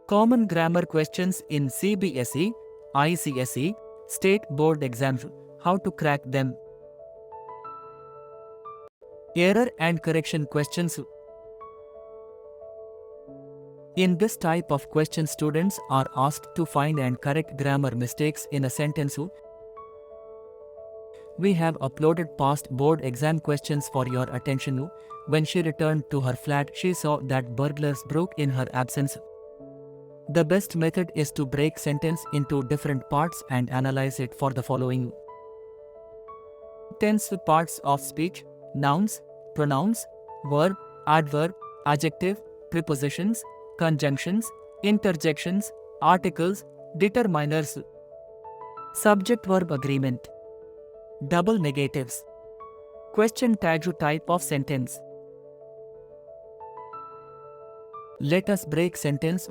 Common grammar questions in CBSE, ICSE, State Board exams. How to crack them. Error and correction questions. In this type of question, students are asked to find and correct grammar mistakes in a sentence. We have uploaded past board exam questions for your attention. When she returned to her flat, she saw that burglars broke in her absence. The best method is to break sentence into different parts and analyze it for the following. Tense parts of speech: nouns, pronouns, verb, adverb, adjective, prepositions, conjunctions, interjections, articles, determiners. Subject-verb agreement. Double negatives. Question tag type of sentence. Let us break sentence.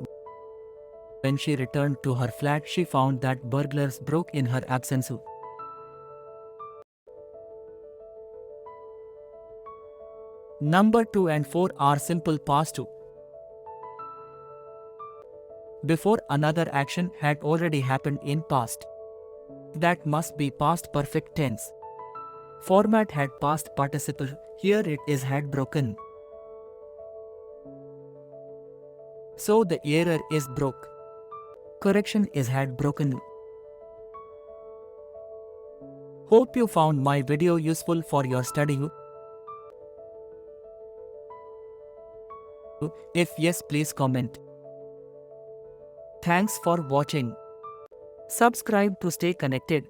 When she returned to her flat, she found that burglars broke in her absence. Number 2 and 4 are simple past. Before another action had already happened in past. That must be past perfect tense. Format had past participle, here it is had broken. So the error is broke. Correction is had broken. Hope you found my video useful for your study. If yes, please comment. Thanks for watching. Subscribe to stay connected.